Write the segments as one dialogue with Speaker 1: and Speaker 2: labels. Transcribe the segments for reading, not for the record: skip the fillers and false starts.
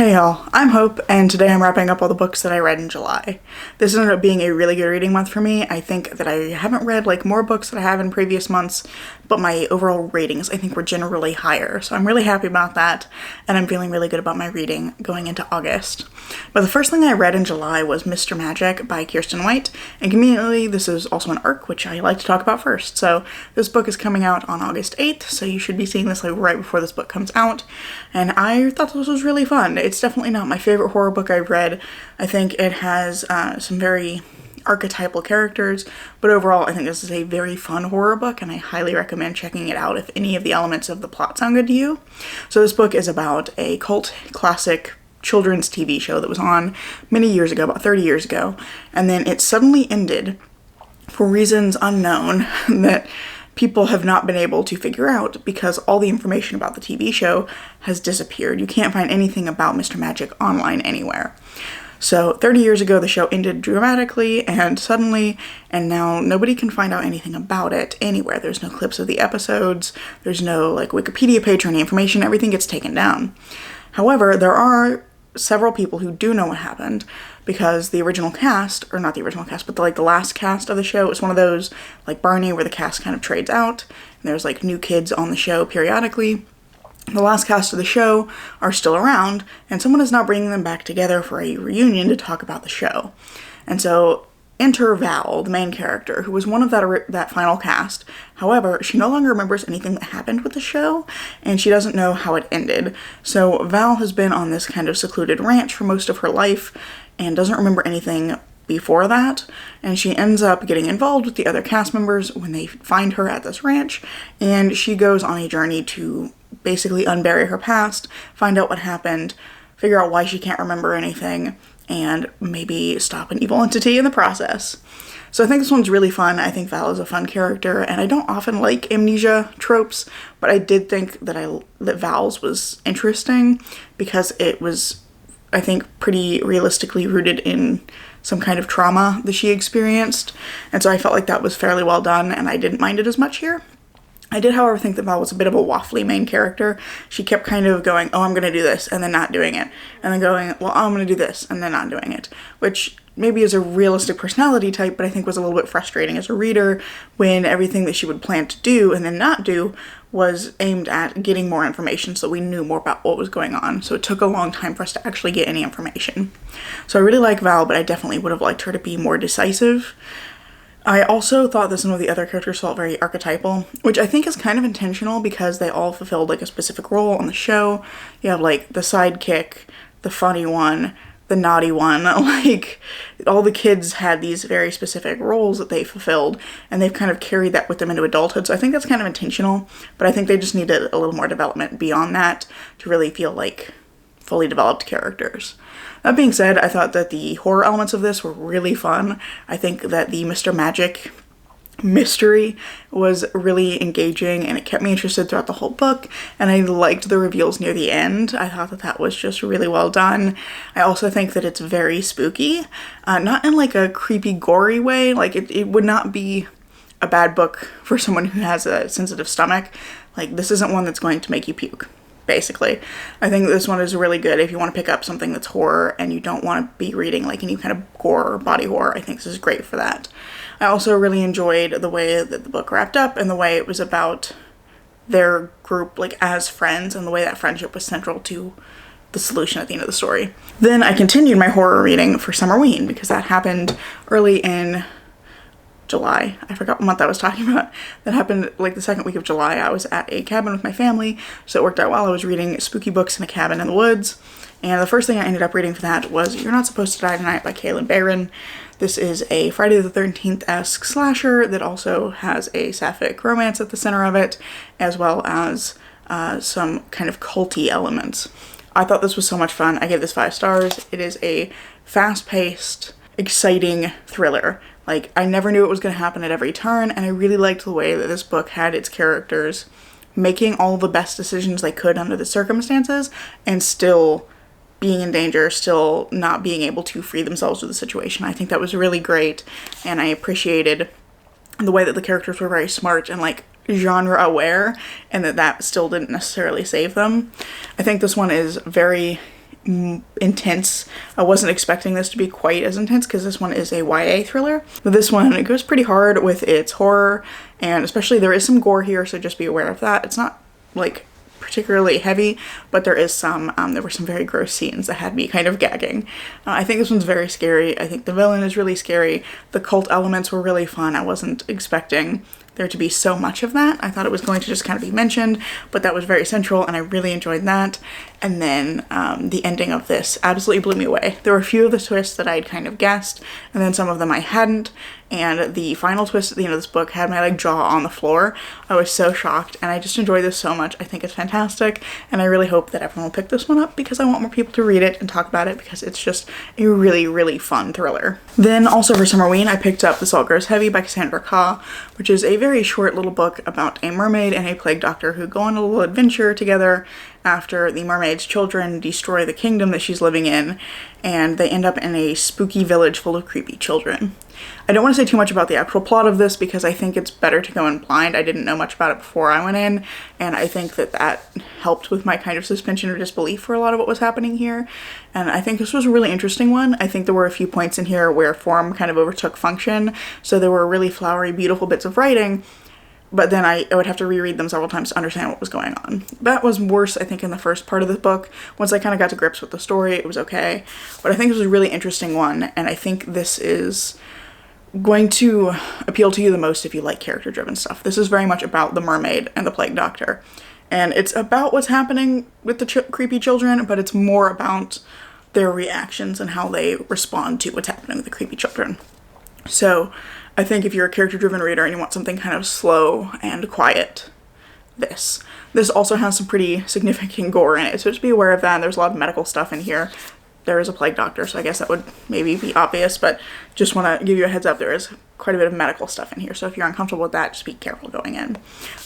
Speaker 1: Hey y'all, I'm Hope, and today I'm wrapping up all the books that I read in July. This ended up being a really good reading month for me. I think that I haven't read more books that I have in previous months, but my overall ratings I think were generally higher, so I'm really happy about that, and I'm feeling really good about my reading going into August. But the first thing I read in July was Mr. Magic by Kiersten White, and conveniently this is also an arc, which I like to talk about first. So this book is coming out on August 8th, so you should be seeing this right before this book comes out, and I thought this was really fun. It's definitely not my favorite horror book I've read. I think it has some very archetypal characters, but overall I think this is a very fun horror book, and I highly recommend checking it out if any of the elements of the plot sound good to you. So this book is about a cult classic children's TV show that was on many years ago, about 30 years ago, and then it suddenly ended for reasons unknown that people have not been able to figure out, because all the information about the TV show has disappeared. You can't find anything about Mr. Magic online anywhere. So 30 years ago the show ended dramatically and suddenly, and now nobody can find out anything about it anywhere. There's no clips of the episodes, there's no Wikipedia page or any information, everything gets taken down. However, there are several people who do know what happened, because the original cast, or not the original cast, but the last cast of the show is one of those, like Barney, where the cast kind of trades out, and there's new kids on the show periodically. The last cast of the show are still around, and someone is now bringing them back together for a reunion to talk about the show. And so enter Val, the main character, who was one of that final cast. However, she no longer remembers anything that happened with the show, and she doesn't know how it ended. So Val has been on this kind of secluded ranch for most of her life, and doesn't remember anything before that, and she ends up getting involved with the other cast members when they find her at this ranch, and she goes on a journey to basically unbury her past, find out what happened, figure out why she can't remember anything, and maybe stop an evil entity in the process. So I think this one's really fun. I think Val is a fun character, and I don't often like amnesia tropes, but I did think that Val's was interesting because it was, I think, pretty realistically rooted in some kind of trauma that she experienced, and so I felt like that was fairly well done, and I didn't mind it as much here. I did, however, think that Val was a bit of a waffly main character. She kept kind of going, oh, I'm gonna do this, and then not doing it, and then going, well, I'm gonna do this, and then not doing it, which maybe is a realistic personality type, but I think was a little bit frustrating as a reader when everything that she would plan to do and then not do was aimed at getting more information so we knew more about what was going on. So it took a long time for us to actually get any information. So I really like Val, but I definitely would have liked her to be more decisive. I also thought that some of the other characters felt very archetypal, which I think is kind of intentional because they all fulfilled a specific role on the show. You have the sidekick, the funny one, the naughty one, all the kids had these very specific roles that they fulfilled, and they've kind of carried that with them into adulthood, so I think that's kind of intentional, but I think they just needed a little more development beyond that to really feel like fully developed characters. That being said, I thought that the horror elements of this were really fun. I think that the Mr. Magic mystery was really engaging, and it kept me interested throughout the whole book, and I liked the reveals near the end. I thought that was just really well done. I also think that it's very spooky, not in a creepy, gory way. It would not be a bad book for someone who has a sensitive stomach. This isn't one that's going to make you puke, basically. I think this one is really good if you want to pick up something that's horror and you don't want to be reading any kind of gore or body horror. I think this is great for that. I also really enjoyed the way that the book wrapped up and the way it was about their group as friends, and the way that friendship was central to the solution at the end of the story. Then I continued my horror reading for Summerween, because that happened early in July. I forgot what month I was talking about. That happened the second week of July. I was at a cabin with my family, so it worked out well. I was reading spooky books in a cabin in the woods, and the first thing I ended up reading for that was You're Not Supposed to Die Tonight by Kaylin Barron. This is a Friday the 13th-esque slasher that also has a sapphic romance at the center of it, as well as some kind of culty elements. I thought this was so much fun. I gave this 5 stars. It is a fast-paced, exciting thriller. I never knew it was going to happen at every turn, and I really liked the way that this book had its characters making all the best decisions they could under the circumstances, and still being in danger, still not being able to free themselves of the situation. I think that was really great, and I appreciated the way that the characters were very smart and genre aware, and that still didn't necessarily save them. I think this one is very intense. I wasn't expecting this to be quite as intense because this one is a YA thriller. But this one, it goes pretty hard with its horror, and especially there is some gore here, so just be aware of that. It's not like particularly heavy, but there is some, there were some very gross scenes that had me kind of gagging. I think this one's very scary. I think the villain is really scary. The cult elements were really fun. I wasn't expecting there to be so much of that. I thought it was going to just kind of be mentioned, but that was very central and I really enjoyed that. And then the ending of this absolutely blew me away. There were a few of the twists that I'd kind of guessed, and then some of them I hadn't. And the final twist at the end of this book had my like jaw on the floor. I was so shocked, and I just enjoyed this so much. I think it's fantastic, and I really hope that everyone will pick this one up because I want more people to read it and talk about it because it's just a really, really fun thriller. Then also for Summerween, I picked up The Salt Grows Heavy by Cassandra Khaw, which is a very short little book about a mermaid and a plague doctor who go on a little adventure together after the mermaid's children destroy the kingdom that she's living in, and they end up in a spooky village full of creepy children. I don't want to say too much about the actual plot of this because I think it's better to go in blind. I didn't know much about it before I went in, and I think that that helped with my kind of suspension of disbelief for a lot of what was happening here. And I think this was a really interesting one. I think there were a few points in here where form kind of overtook function, so there were really flowery, beautiful bits of writing, but then I would have to reread them several times to understand what was going on. That was worse, I think, in the first part of the book. Once I kind of got to grips with the story, it was okay. But I think this was a really interesting one, and I think this is going to appeal to you the most if you like character-driven stuff. This is very much about the mermaid and the plague doctor. And it's about what's happening with the creepy children, but it's more about their reactions and how they respond to what's happening with the creepy children. So I think if you're a character-driven reader and you want something kind of slow and quiet, this also has some pretty significant gore in it, so just be aware of that. There's a lot of medical stuff in here. There is a plague doctor, so I guess that would maybe be obvious, but just want to give you a heads up, there is quite a bit of medical stuff in here, so if you're uncomfortable with that, just be careful going in.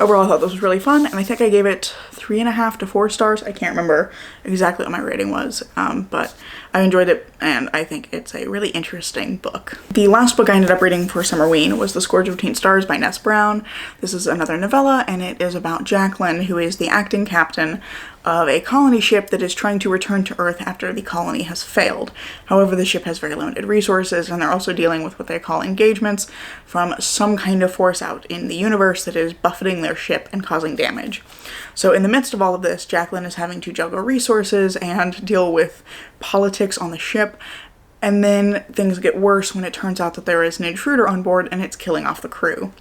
Speaker 1: Overall, I thought this was really fun, and I think I gave it 3.5 to 4 stars. I can't remember exactly what my rating was, but I enjoyed it, and I think it's a really interesting book. The last book I ended up reading for Summerween was The Scourge of Teen Stars by Ness Brown. This is another novella, and it is about Jacqueline, who is the acting captain of a colony ship that is trying to return to Earth after the colony has failed. However, the ship has very limited resources, and they're also dealing with what they call engagements from some kind of force out in the universe that is buffeting their ship and causing damage. So in the midst of all of this, Jacqueline is having to juggle resources and deal with politics on the ship, and then things get worse when it turns out that there is an intruder on board and it's killing off the crew.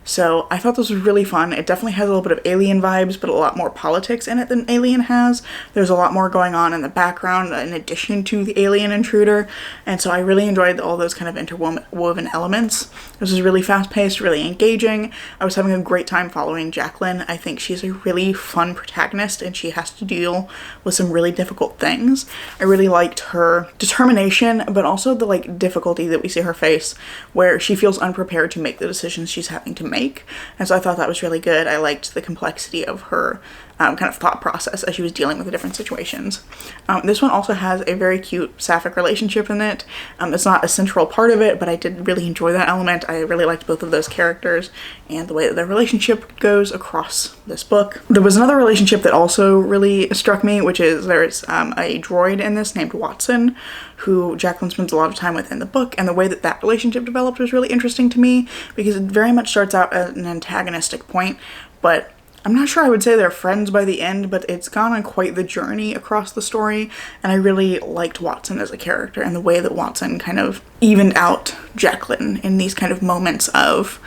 Speaker 1: So I thought this was really fun. It definitely has a little bit of Alien vibes, but a lot more politics in it than Alien has. There's a lot more going on in the background in addition to the alien intruder, and so I really enjoyed all those kind of interwoven elements. This was really fast-paced, really engaging. I was having a great time following Jacqueline. I think she's a really fun protagonist, and she has to deal with some really difficult things. I really liked her determination, but also the like difficulty that we see her face, where she feels unprepared to make the decisions she's having to make, and so I thought that was really good. I liked the complexity of her kind of thought process as she was dealing with the different situations. This one also has a very cute sapphic relationship in it. It's not a central part of it, but I did really enjoy that element. I really liked both of those characters and the way that their relationship goes across this book. There was another relationship that also really struck me, which is there's a droid in this named Watson, who Jacqueline spends a lot of time with in the book, and the way that that relationship developed was really interesting to me because it very much starts out at an antagonistic point, but I'm not sure I would say they're friends by the end, but it's gone on quite the journey across the story, and I really liked Watson as a character and the way that Watson kind of evened out Jacqueline in these kind of moments of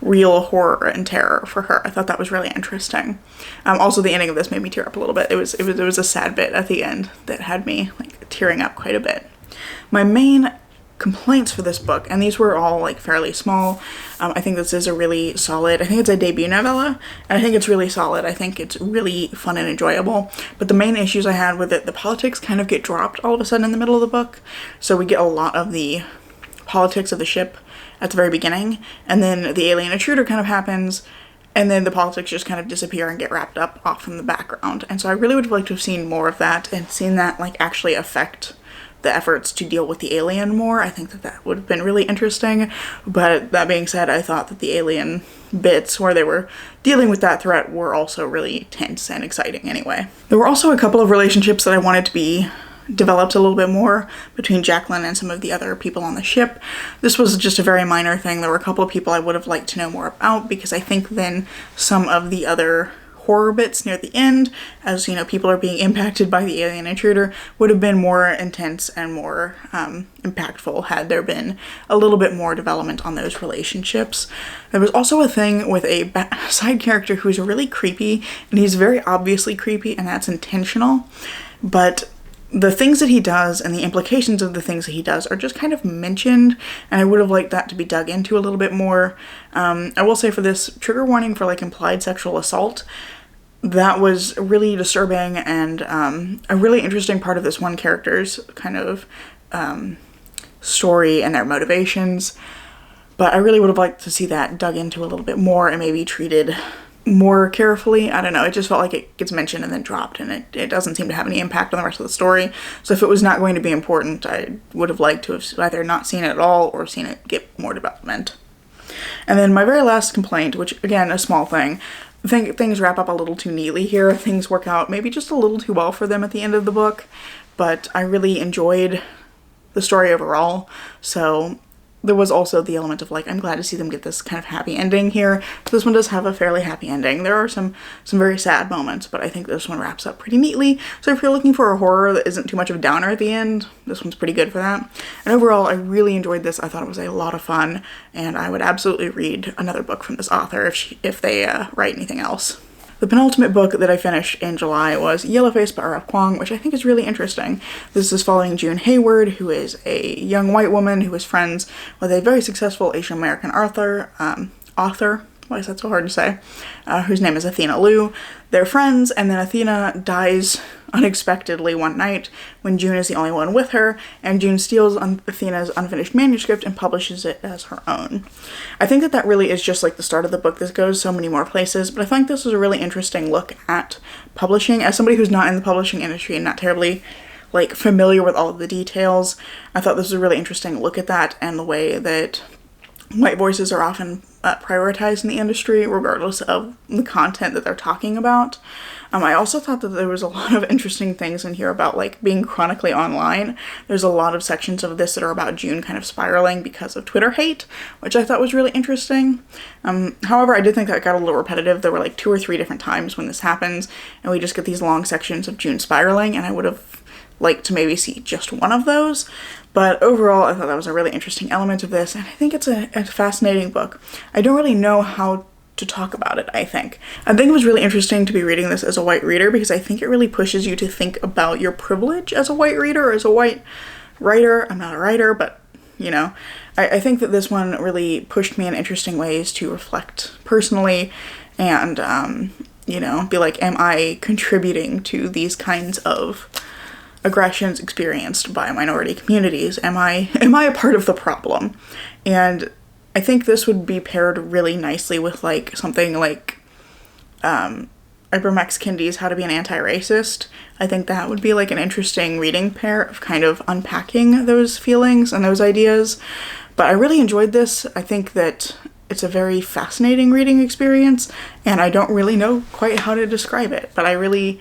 Speaker 1: real horror and terror for her. I thought that was really interesting. Also, the ending of this made me tear up a little bit. It was a sad bit at the end that had me like tearing up quite a bit. My main complaints for this book, and these were all like fairly small. I think this is a really solid, I think it's a debut novella, and I think it's really solid. I think it's really fun and enjoyable, but the main issues I had with it, the politics kind of get dropped all of a sudden in the middle of the book, so we get a lot of the politics of the ship at the very beginning, and then the alien intruder kind of happens, and then the politics just kind of disappear and get wrapped up off in the background. And so I really would have liked to have seen more of that and seen that like actually affect the efforts to deal with the alien more. I think that that would have been really interesting, but that being said, I thought that the alien bits where they were dealing with that threat were also really tense and exciting anyway. There were also a couple of relationships that I wanted to be developed a little bit more between Jacqueline and some of the other people on the ship. This was just a very minor thing. There were a couple of people I would have liked to know more about, because I think then some of the other horror bits near the end, as you know, people are being impacted by the alien intruder, would have been more intense and more impactful had there been a little bit more development on those relationships. There was also a thing with a side character who's really creepy, and he's very obviously creepy, and that's intentional, but the things that he does and the implications of the things that he does are just kind of mentioned, and I would have liked that to be dug into a little bit more. I will say, for this, trigger warning for like implied sexual assault, that was really disturbing and a really interesting part of this one character's kind of story and their motivations, but I really would have liked to see that dug into a little bit more and maybe treated more carefully. I don't know, it just felt like it gets mentioned and then dropped, and it doesn't seem to have any impact on the rest of the story. So if it was not going to be important, I would have liked to have either not seen it at all or seen it get more development. And then my very last complaint, which again, a small thing, I think things wrap up a little too neatly here. Things work out maybe just a little too well for them at the end of the book, but I really enjoyed the story overall. So there was also the element of like, I'm glad to see them get this kind of happy ending here. This one does have a fairly happy ending. There are some very sad moments, but I think this one wraps up pretty neatly. So if you're looking for a horror that isn't too much of a downer at the end, this one's pretty good for that. And overall, I really enjoyed this. I thought it was a lot of fun, and I would absolutely read another book from this author if they write anything else. The penultimate book that I finished in July was Yellowface by R.F. Kuang, which I think is really interesting. This is following June Hayward, who is a young white woman who is friends with a very successful Asian American author, why is that so hard to say, whose name is Athena Liu. They're friends, and then Athena dies unexpectedly one night when June is the only one with her, and June steals Athena's unfinished manuscript and publishes it as her own. I think that really is just like the start of the book. This goes so many more places, but I think this was a really interesting look at publishing. As somebody who's not in the publishing industry and not terribly like familiar with all of the details, I thought this was a really interesting look at that and the way that white voices are often prioritized in the industry, regardless of the content that they're talking about. I also thought that there was a lot of interesting things in here about like being chronically online. There's a lot of sections of this that are about June kind of spiraling because of Twitter hate, which I thought was really interesting. However, I did think that got a little repetitive. There were like 2 or 3 different times when this happens, and we just get these long sections of June spiraling, and I would have liked to maybe see just one of those. But overall, I thought that was a really interesting element of this, and I think it's a fascinating book. I don't really know how to talk about it, I think. I think it was really interesting to be reading this as a white reader, because I think it really pushes you to think about your privilege as a white reader or as a white writer. I'm not a writer, but, you know, I think that this one really pushed me in interesting ways to reflect personally and, you know, be like, am I contributing to these kinds of aggressions experienced by minority communities? Am I a part of the problem? And I think this would be paired really nicely with like something like Ibram X. Kendi's How to Be an Anti-Racist. I think that would be like an interesting reading pair of kind of unpacking those feelings and those ideas. But I really enjoyed this. I think that it's a very fascinating reading experience, and I don't really know quite how to describe it, but I really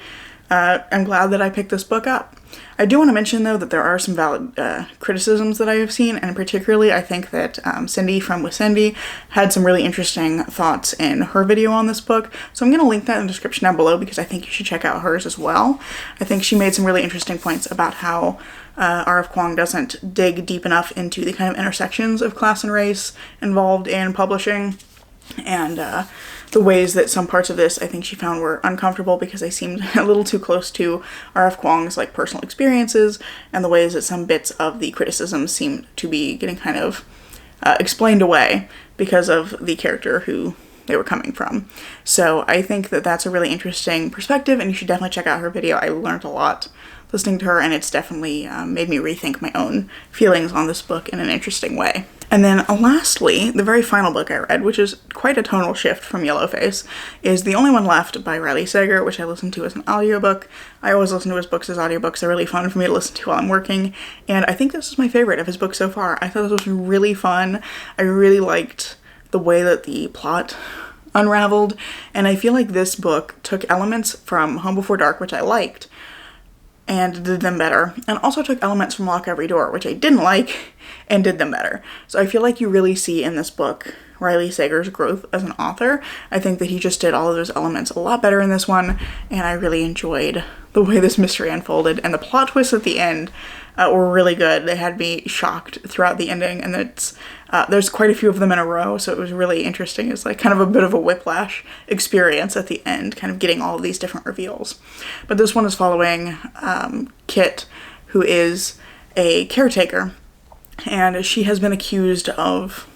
Speaker 1: am glad that I picked this book up. I do want to mention, though, that there are some valid criticisms that I have seen, and particularly I think that Cindy from With Cindy had some really interesting thoughts in her video on this book, so I'm going to link that in the description down below because I think you should check out hers as well. I think she made some really interesting points about how R.F. Kuang doesn't dig deep enough into the kind of intersections of class and race involved in publishing, and the ways that some parts of this I think she found were uncomfortable because they seemed a little too close to R.F. Kuang's like personal experiences, and the ways that some bits of the criticism seemed to be getting kind of explained away because of the character who they were coming from. So I think that that's a really interesting perspective, and you should definitely check out her video. I learned a lot listening to her, and it's definitely made me rethink my own feelings on this book in an interesting way. And then lastly, the very final book I read, which is quite a tonal shift from Yellowface, is The Only One Left by Riley Sager, which I listened to as an audiobook. I always listen to his books as audiobooks. They're really fun for me to listen to while I'm working, and I think this is my favorite of his books so far. I thought this was really fun. I really liked the way that the plot unraveled, and I feel like this book took elements from Home Before Dark, which I liked, and did them better, and also took elements from Lock Every Door, which I didn't like, and did them better. So I feel like you really see in this book Riley Sager's growth as an author. I think that he just did all of those elements a lot better in this one, and I really enjoyed the way this mystery unfolded, and the plot twists at the end were really good. They had me shocked throughout the ending, and there's quite a few of them in a row, so it was really interesting. It's like kind of a bit of a whiplash experience at the end, kind of getting all of these different reveals. But this one is following Kit, who is a caretaker, and she has been accused of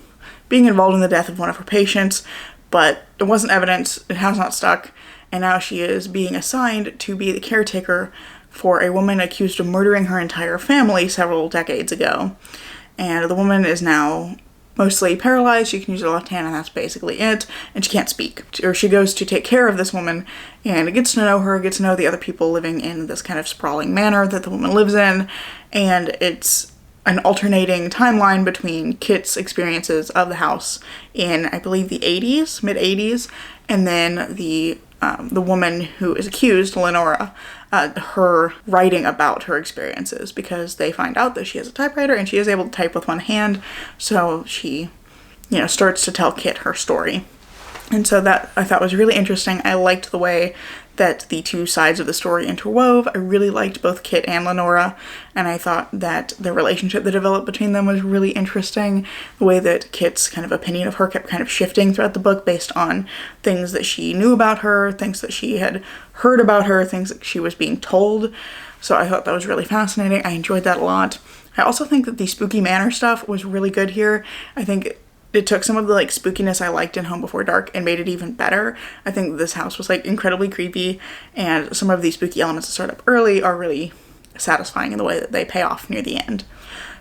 Speaker 1: being involved in the death of one of her patients, but there wasn't evidence, it has not stuck, and now she is being assigned to be the caretaker for a woman accused of murdering her entire family several decades ago. And the woman is now mostly paralyzed. She can use her left hand, and that's basically it, and she can't speak. Or she goes to take care of this woman and gets to know her, gets to know the other people living in this kind of sprawling manor that the woman lives in, and it's an alternating timeline between Kit's experiences of the house in, I believe, the 80s, mid-80s, and then the woman who is accused, Lenora, her writing about her experiences, because they find out that she has a typewriter and she is able to type with one hand, so she, starts to tell Kit her story. And so that I thought was really interesting. I liked the way that the two sides of the story interwove. I really liked both Kit and Lenora, and I thought that the relationship that developed between them was really interesting. The way that Kit's kind of opinion of her kept kind of shifting throughout the book based on things that she knew about her, things that she had heard about her, things that she was being told. So I thought that was really fascinating. I enjoyed that a lot. I also think that the spooky manor stuff was really good here. I think it took some of the spookiness I liked in Home Before Dark and made it even better. I think this house was incredibly creepy, and some of these spooky elements that start up early are really satisfying in the way that they pay off near the end.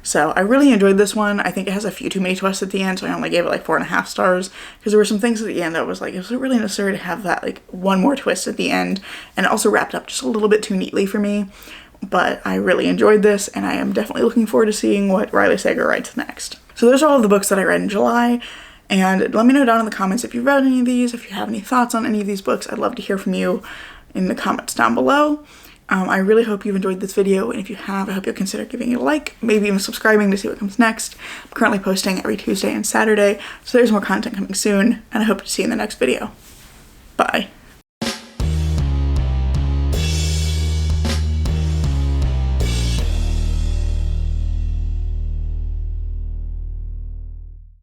Speaker 1: So I really enjoyed this one. I think it has a few too many twists at the end, so I only gave it 4.5 stars, because there were some things at the end that was is it really necessary to have that one more twist at the end, and it also wrapped up just a little bit too neatly for me. But I really enjoyed this, and I am definitely looking forward to seeing what Riley Sager writes next. So those are all of the books that I read in July, and let me know down in the comments if you've read any of these, if you have any thoughts on any of these books. I'd love to hear from you in the comments down below. I really hope you've enjoyed this video, and if you have, I hope you'll consider giving it a like, maybe even subscribing to see what comes next. I'm currently posting every Tuesday and Saturday, so there's more content coming soon, and I hope to see you in the next video. Bye.